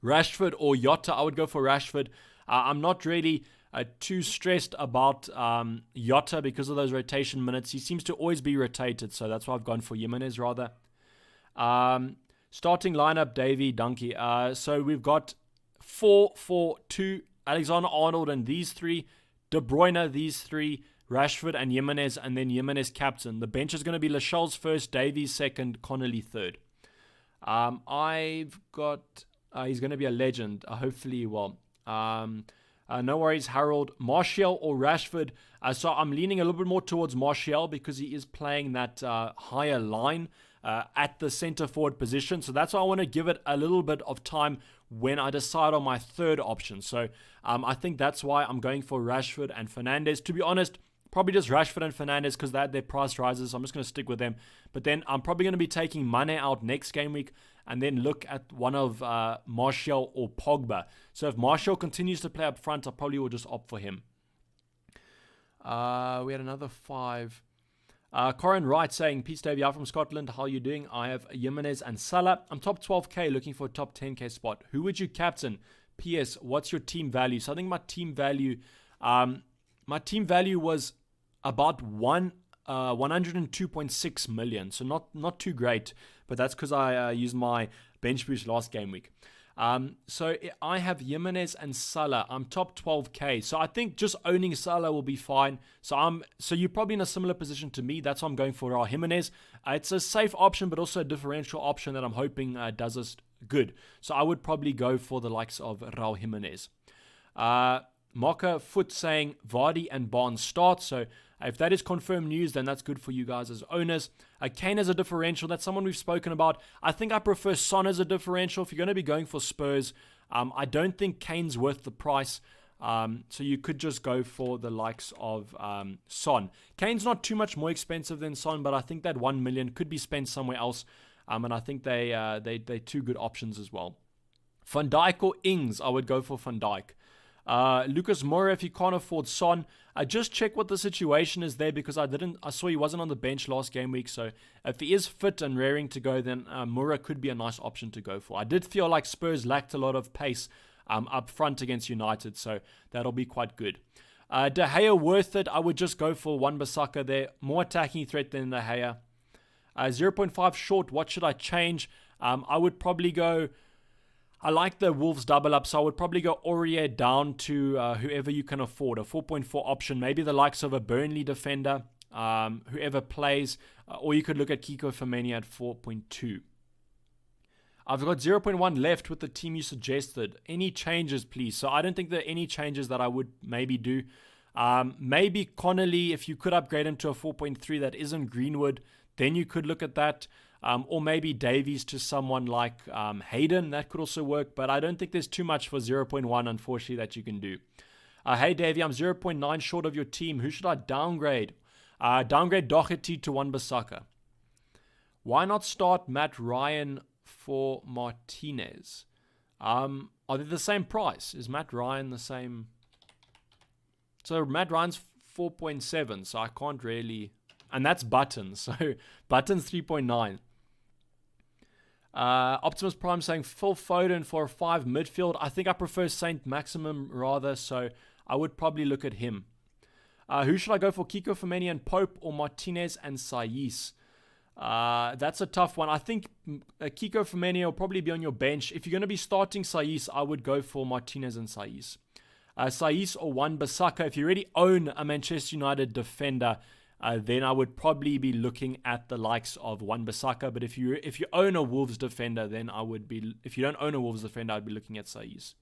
Rashford or Jota, I would go for Rashford. I'm not really too stressed about Jota because of those rotation minutes. He seems to always be rotated, so that's why I've gone for Jimenez rather. Starting lineup, Dayvy, Donkey. So we've got 4-4-2, Alexander-Arnold and these three, De Bruyne, these three, Rashford and Jimenez, and then Jimenez captain. The bench is going to be Lascelles first, Dayvy second, Connolly third. I've got, he's going to be a legend. Hopefully he will. No worries, Harold. Martial or Rashford? So I'm leaning a little bit more towards Martial because he is playing that higher line at the center forward position. So that's why I want to give it a little bit of time when I decide on my third option. So I think that's why I'm going for Rashford and Fernandes. To be honest, probably just Rashford and Fernandes because they had their price rises. So I'm just going to stick with them. But then I'm probably going to be taking Mane out next game week and then look at one of Martial or Pogba. So if Martial continues to play up front, I probably will just opt for him. We had another 5. Corin Wright saying, Peace Davey, out from Scotland. How are you doing? I have Jimenez and Salah. I'm top 12k looking for a top 10k spot. Who would you captain? PS, what's your team value? So I think my team value was about 102.6 million. So not too great, but that's because I used my bench boost last game week. So I have Jimenez and Salah. I'm top 12k. So I think just owning Salah will be fine. So you're probably in a similar position to me. That's why I'm going for Raul Jimenez. It's a safe option, but also a differential option that I'm hoping does us good. So I would probably go for the likes of Raul Jimenez. Marker Foot saying Vardy and Barnes start. So if that is confirmed news, then that's good for you guys as owners. Kane as a differential, that's someone we've spoken about. I think I prefer Son as a differential. If you're going to be going for Spurs, I don't think Kane's worth the price. So you could just go for the likes of Son. Kane's not too much more expensive than Son, but I think that 1 million could be spent somewhere else. And I think they're two good options as well. Van Dijk or Ings, I would go for Van Dijk. Lucas Moura, if you can't afford Son, just check what the situation is there, because I saw he wasn't on the bench last game week. So if he is fit and raring to go, then Moura could be a nice option to go for. I did feel like Spurs lacked a lot of pace up front against United, so that'll be quite good. De Gea worth it. I would just go for Wan-Bissaka there. More attacking threat than De Gea. 0.5 short. What should I change? I would probably go... I like the Wolves double up, so I would probably go Aurier down to whoever you can afford. A 4.4 option. Maybe the likes of a Burnley defender. Whoever plays. Or you could look at Kiko Femeni at 4.2. I've got 0.1 left with the team you suggested. Any changes, please? So I don't think there are any changes that I would maybe do. Maybe Connolly, if you could upgrade him to a 4.3 that isn't Greenwood, then you could look at that. Or maybe Davies to someone like Hayden. That could also work. But I don't think there's too much for 0.1, unfortunately, that you can do. Hey, Davey, I'm 0.9 short of your team. Who should I downgrade? Downgrade Doherty to Wan-Bissaka. Why not start Matt Ryan for Martinez? Are they the same price? Is Matt Ryan the same? So Matt Ryan's 4.7, so I can't really... And that's Button, so Button's 3.9. Optimus Prime saying Phil Foden for a 5 midfield. I think I prefer Saint Maximum rather, so I would probably look at him. Who should I go for? Kiko Femeni and Pope, or Martinez and Saiss? That's a tough one. I think Kiko Femeni will probably be on your bench. If you're going to be starting Saiss, I would go for Martinez and Saiss. Saiss or Wan-Bissaka. If you already own a Manchester United defender, then I would probably be looking at the likes of Wan-Bissaka. But if you own a Wolves defender, then I would be... If you don't own a Wolves defender, I'd be looking at Saiss.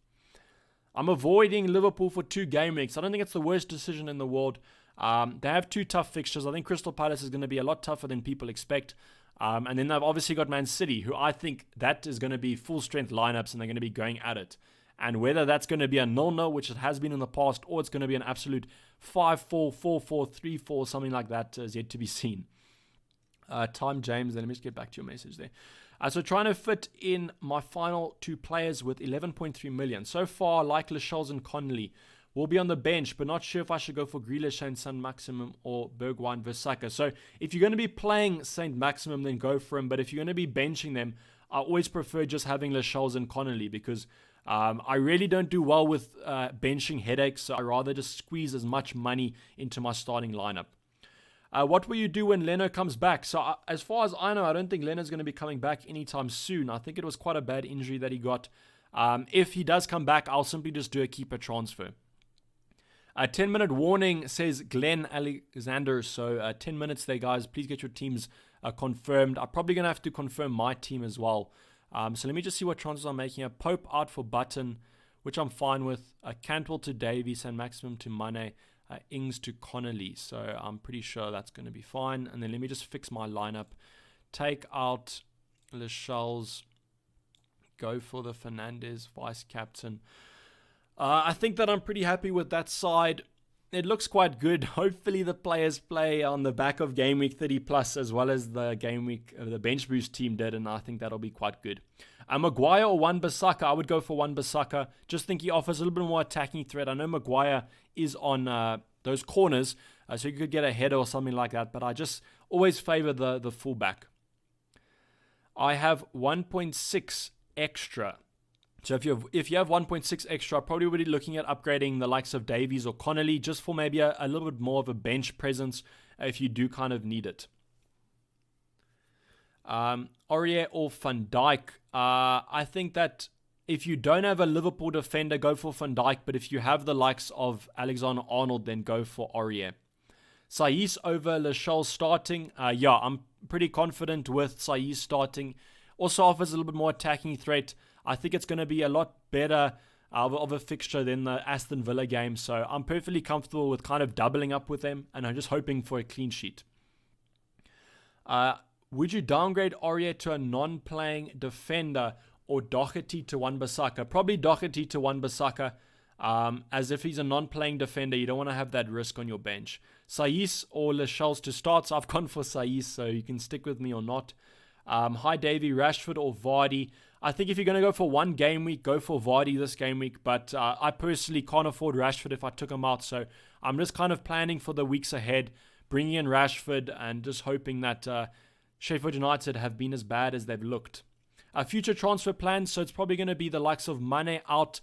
I'm avoiding Liverpool for 2 game weeks. I don't think it's the worst decision in the world. They have 2 tough fixtures. I think Crystal Palace is going to be a lot tougher than people expect. And then they've obviously got Man City, who I think that is going to be full-strength lineups, and they're going to be going at it. And whether that's going to be a 0-0, which it has been in the past, or it's going to be an absolute 5-4, 4-4, 3-4, something like that is yet to be seen. Time James, then let me just get back to your message there. So trying to fit in my final 2 players with 11.3 million. So far, like Lascelles and Connolly, will be on the bench, but not sure if I should go for Grealish and Saint Maximum or Bergwijn Versaka. So if you're going to be playing Saint Maximum, then go for him. But if you're going to be benching them, I always prefer just having Lascelles and Connolly, because I really don't do well with benching headaches. So I rather just squeeze as much money into my starting lineup. What will you do when Leno comes back? So as far as I know, I don't think Leno's going to be coming back anytime soon. I think it was quite a bad injury that he got. If he does come back, I'll simply just do a keeper transfer. 10-minute warning, says Glenn Alexander. So 10 minutes there, guys. Please get your teams confirmed. I'm probably going to have to confirm my team as well. So let me just see what transfers I'm making. Pope out for Button, which I'm fine with. Cantwell to Davies and Maximum to Mane. Ings to Connolly. So I'm pretty sure that's going to be fine. And then let me just fix my lineup. Take out Lascelles. Go for the Fernandes vice captain. I think that I'm pretty happy with that side. It looks quite good. Hopefully the players play on the back of Game Week 30 plus, as well as the Game Week the Bench Boost team did, and I think that'll be quite good. Maguire or Wan-Bissaka? I would go for Wan-Bissaka. Just think he offers a little bit more attacking threat. I know Maguire is on those corners, so you could get a header or something like that, but I just always favor the fullback. I have 1.6 extra. So if you have 1.6 extra, probably would be looking at upgrading the likes of Davies or Connolly, just for maybe a little bit more of a bench presence if you do kind of need it. Aurier or Van Dijk? I think that if you don't have a Liverpool defender, go for Van Dijk. But if you have the likes of Alexander-Arnold, then go for Aurier. Saiss over Lascelles starting. Yeah, I'm pretty confident with Saiss starting. Also offers a little bit more attacking threat. I think it's going to be a lot better of a fixture than the Aston Villa game. So I'm perfectly comfortable with kind of doubling up with them. And I'm just hoping for a clean sheet. Would you downgrade Aurier to a non-playing defender or Doherty to Wan-Bissaka? Probably Doherty to Wan-Bissaka. As if he's a non-playing defender, you don't want to have that risk on your bench. Saiss or Lascelles to start, so I've gone for Saiss, so you can stick with me or not. Hi Dayvy, Rashford or Vardy. I think if you're going to go for one game week, go for Vardy this game week, but I personally can't afford Rashford if I took him out, so I'm just kind of planning for the weeks ahead, bringing in Rashford and just hoping that Sheffield United have been as bad as they've looked. Future transfer plans, so it's probably going to be the likes of Mane out,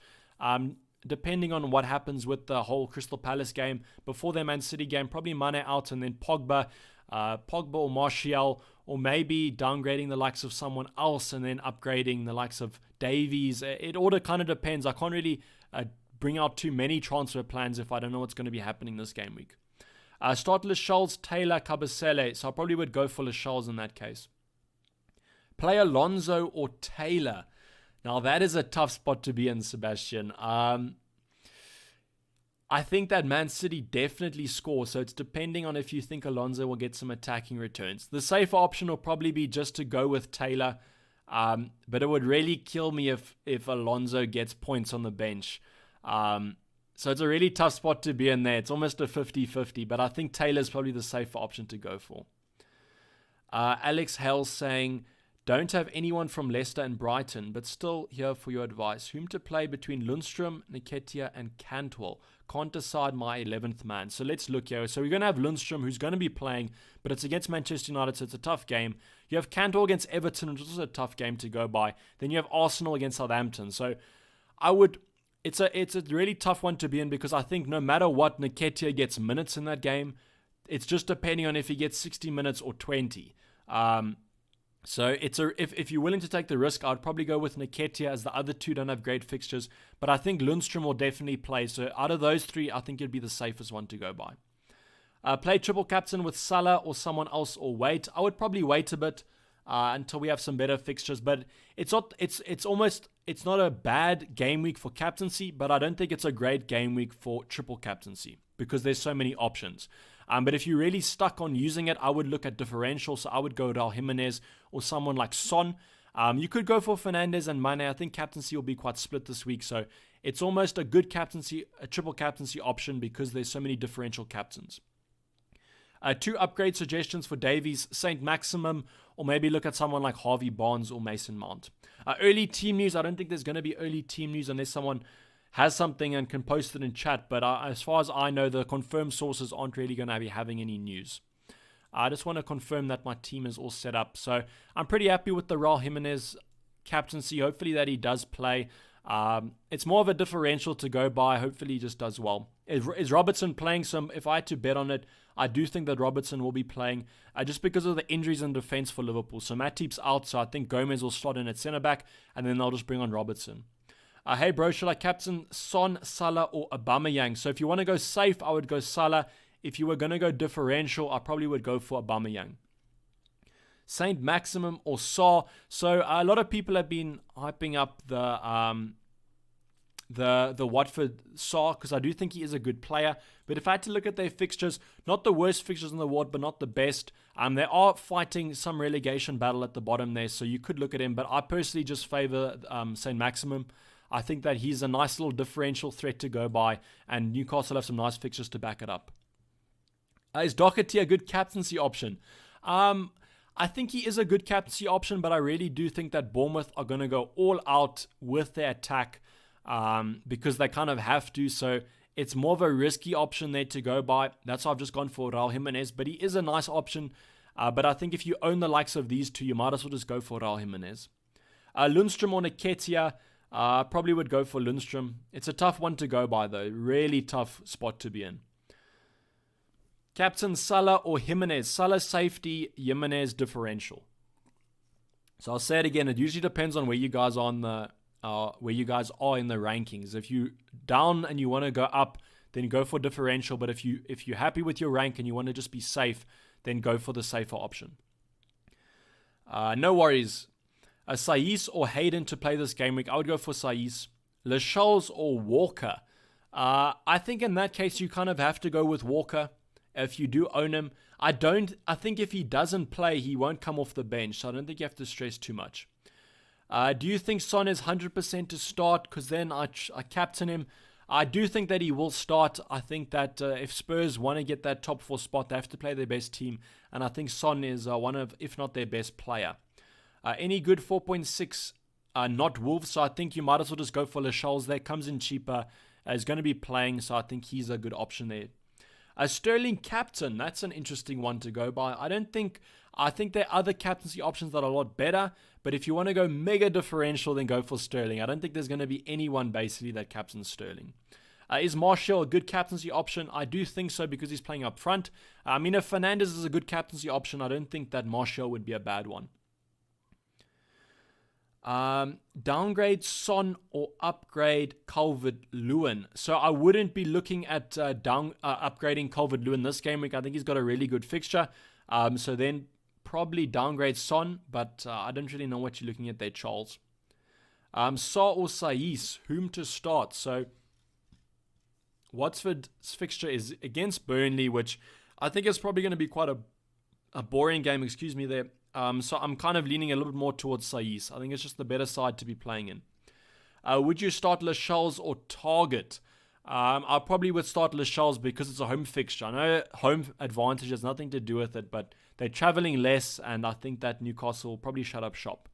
depending on what happens with the whole Crystal Palace game. Before their Man City game, probably Mane out, and then Pogba or Martial, or maybe downgrading the likes of someone else and then upgrading the likes of Davies. It all kind of depends. I can't really bring out too many transfer plans if I don't know what's going to be happening this game week. Start Lascelles, Taylor, Kabasele. So I probably would go for Lascelles in that case. Play Alonso or Taylor. Now that is a tough spot to be in, Sebastian. I think that Man City definitely score, so it's depending on if you think Alonso will get some attacking returns. The safer option will probably be just to go with Taylor, but it would really kill me if Alonso gets points on the bench. So it's a really tough spot to be in there. It's almost a 50-50, but I think Taylor's probably the safer option to go for. Alex Hale saying, don't have anyone from Leicester and Brighton, but still here for your advice. Whom to play between Lundstrom, Nketiah, and Cantwell? Can't decide my 11th man. So let's look here. So we're going to have Lundstrom, who's going to be playing, but it's against Manchester United, so it's a tough game. You have Cantwell against Everton, which is also a tough game to go by. Then you have Arsenal against Southampton. So it's a really tough one to be in, because I think no matter what, Nketiah gets minutes in that game. It's just depending on if he gets 60 minutes or 20. So if you're willing to take the risk, I'd probably go with Nketiah, as the other two don't have great fixtures. But I think Lundstrom will definitely play. So out of those three, I think it'd be the safest one to go by. Play triple captain with Salah or someone else, or wait. I would probably wait a bit until we have some better fixtures. But it's not a bad game week for captaincy, but I don't think it's a great game week for triple captaincy because there's so many options. But if you're really stuck on using it, I would look at differential. So I would go Raul Jimenez or someone like Son. You could go for Fernandes and Mane. I think captaincy will be quite split this week. So it's almost a good captaincy, a triple captaincy option because there's so many differential captains. 2 upgrade suggestions for Davies, Saint Maximum, or maybe look at someone like Harvey Barnes or Mason Mount. Early team news, I don't think there's going to be early team news unless someone has something and can post it in chat, but as far as I know, the confirmed sources aren't really going to be having any news. I just want to confirm that my team is all set up, so I'm pretty happy with the Raul Jimenez captaincy. Hopefully that he does play. It's more of a differential to go by. Hopefully he just does well. Is Robertson playing? So if I had to bet on it, I do think that Robertson will be playing just because of the injuries in defense for Liverpool. So Matip's out, so I think Gomez will slot in at centre-back, and then they'll just bring on Robertson. Hey bro, should I captain Son, Salah or Aubameyang? So if you want to go safe, I would go Salah. If you were going to go differential, I probably would go for Aubameyang. Saint Maximum or Saw. So a lot of people have been hyping up the Watford Saw because I do think he is a good player. But if I had to look at their fixtures, not the worst fixtures in the world, but not the best. They are fighting some relegation battle at the bottom there, so you could look at him. But I personally just favor Saint Maximum. I think that he's a nice little differential threat to go by, and Newcastle have some nice fixtures to back it up. Is Doherty a good captaincy option? I think he is a good captaincy option, but I really do think that Bournemouth are going to go all out with their attack because they kind of have to. So it's more of a risky option there to go by. That's why I've just gone for Raul Jimenez, but he is a nice option. But I think if you own the likes of these two, you might as well just go for Raul Jimenez. Lundstrom or Nketiah. Probably would go for Lundstrom. It's a tough one to go by though. Really tough spot to be in. Captain Salah or Jimenez. Salah safety, Jimenez differential. So I'll say it again. It usually depends on where you guys are in the rankings. If you down and you want to go up, then go for differential. But if you're happy with your rank and you want to just be safe, then go for the safer option. No worries. Saiss or Hayden to play this game week. I would go for Saiss. Lascelles or Walker. I think in that case you kind of have to go with Walker if you do own him. I think if he doesn't play, he won't come off the bench. So I don't think you have to stress too much. Do you think Son is 100% to start? Because then I captain him. I do think that he will start. I think that if Spurs want to get that top 4 spot, they have to play their best team. And I think Son is one of, if not their best player. Any good 4.6, not Wolves. So I think you might as well just go for Lascelles there. Comes in cheaper. Is going to be playing. So I think he's a good option there. Sterling captain. That's an interesting one to go by. I think there are other captaincy options that are a lot better. But if you want to go mega differential, then go for Sterling. I don't think there's going to be anyone basically that captains Sterling. Is Martial a good captaincy option? I do think so because he's playing up front. I mean, if Fernandes is a good captaincy option, I don't think that Martial would be a bad one. Downgrade Son or upgrade Calvert-Lewin. So I wouldn't be looking at upgrading Calvert-Lewin this game week. I think he's got a really good fixture. So then probably downgrade Son, but I don't really know what you're looking at there, Charles. Sa or Saiss, whom to start? So Watford's fixture is against Burnley, which I think is probably going to be quite a boring game, there. So I'm kind of leaning a little bit more towards Saiss. I think it's just the better side to be playing in. Would you start Lascelles or Target? I probably would start Lascelles because it's a home fixture. I know home advantage has nothing to do with it, but they're traveling less, and I think that Newcastle will probably shut up shop.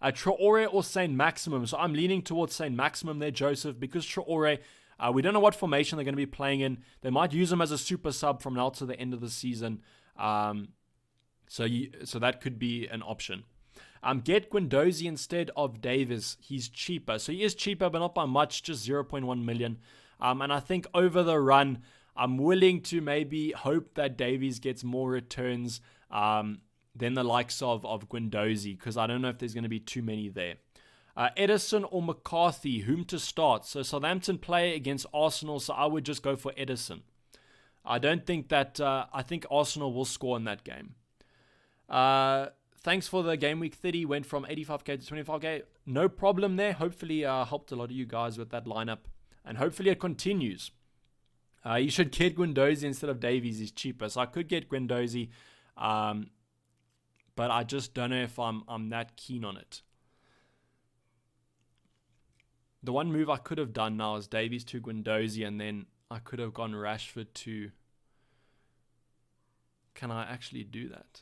Traore or Saint Maximum? So I'm leaning towards Saint Maximum there, Joseph, because Traore, we don't know what formation they're going to be playing in. They might use him as a super sub from now to the end of the season. So that could be an option. Get Guendouzi instead of Davis. He's cheaper. So he is cheaper, but not by much, just 0.1 million. And I think over the run, I'm willing to maybe hope that Davies gets more returns than the likes of Guendouzi, because I don't know if there's going to be too many there. Edison or McCarthy, whom to start? So Southampton play against Arsenal, so I would just go for Edison. I don't think that, I think Arsenal will score in that game. Thanks for the game week 30, went from 85k to 25k. No problem there. Hopefully helped a lot of you guys with that lineup, and hopefully it continues. You should get Guendouzi instead of Davies. He's cheaper, so I could get Guendouzi, but I just don't know if I'm that keen on it. The one move I could have done now is Davies to Guendouzi, and then I could have gone Rashford to... Can I actually do that?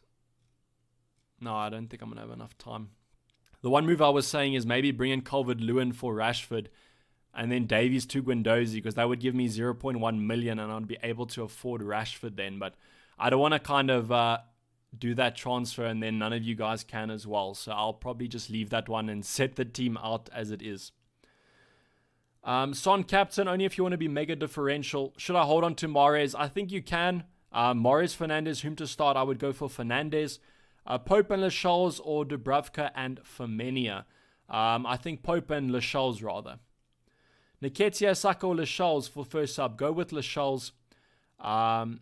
No, I don't think I'm going to have enough time. The one move I was saying is maybe bring in Calvert-Lewin for Rashford, and then Davies to Guendouzi, because that would give me 0.1 million, and I'd be able to afford Rashford then. But I don't want to kind of do that transfer, and then none of you guys can as well. So I'll probably just leave that one and set the team out as it is. Son captain, only if you want to be mega differential. Should I hold on to Mahrez? I think you can. Mahrez, Fernandes, whom to start? I would go for Fernandes. Pope and Lascelles or Dubravka and Firmino? I think Pope and Lascelles rather. Nketiah, Saka or Lascelles for first sub? Go with Lascelles. Time,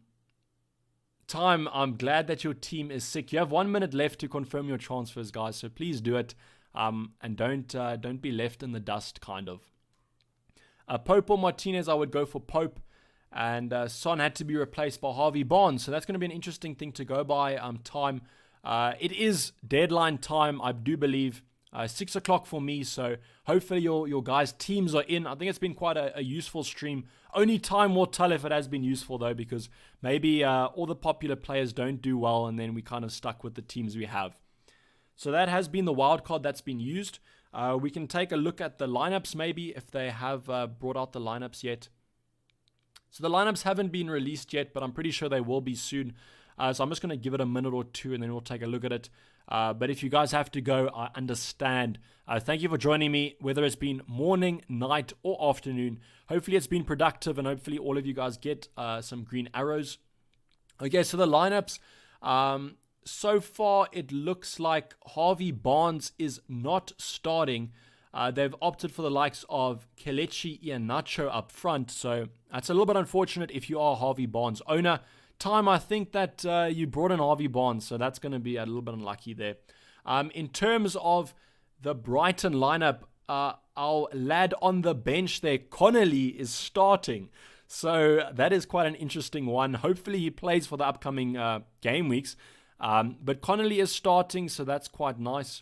I'm glad that your team is sick. You have 1 minute left to confirm your transfers, guys, so please do it. And don't be left in the dust, kind of. Pope or Martinez, I would go for Pope. And Son had to be replaced by Harvey Barnes, so that's going to be an interesting thing to go by. Time. It is deadline time, I do believe. 6 o'clock for me, so hopefully your guys' teams are in. I think it's been quite a useful stream. Only time will tell if it has been useful, though, because maybe all the popular players don't do well, and then we kind of stuck with the teams we have. So that has been the wildcard that's been used. We can take a look at the lineups, maybe, if they have brought out the lineups yet. So the lineups haven't been released yet, but I'm pretty sure they will be soon. So I'm just going to give it a minute or two, and then we'll take a look at it. But if you guys have to go, I understand. Thank you for joining me, whether it's been morning, night, or afternoon. Hopefully it's been productive, and hopefully all of you guys get some green arrows. Okay, so the lineups. So far, it looks like Harvey Barnes is not starting. They've opted for the likes of Kelechi Iheanacho up front, so that's a little bit unfortunate if you are a Harvey Barnes owner. Time, I think that you brought in Harvey Barnes, so that's going to be a little bit unlucky there. In terms of the Brighton lineup, our lad on the bench there, Connolly, is starting. So that is quite an interesting one. Hopefully he plays for the upcoming game weeks. But Connolly is starting, so that's quite nice.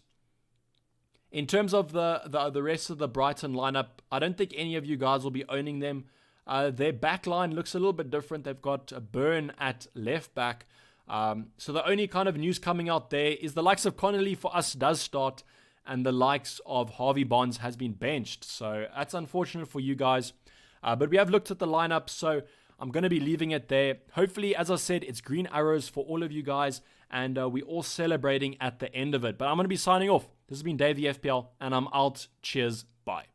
In terms of the rest of the Brighton lineup, I don't think any of you guys will be owning them. Their back line looks a little bit different. They've got a Burn at left back. So the only kind of news coming out there is the likes of Connolly for us does start, and the likes of Harvey Barnes has been benched. So that's unfortunate for you guys. But we have looked at the lineup, so I'm going to be leaving it there. Hopefully, as I said, it's green arrows for all of you guys, and we're all celebrating at the end of it. But I'm going to be signing off. This has been Dayvy FPL, and I'm out. Cheers. Bye.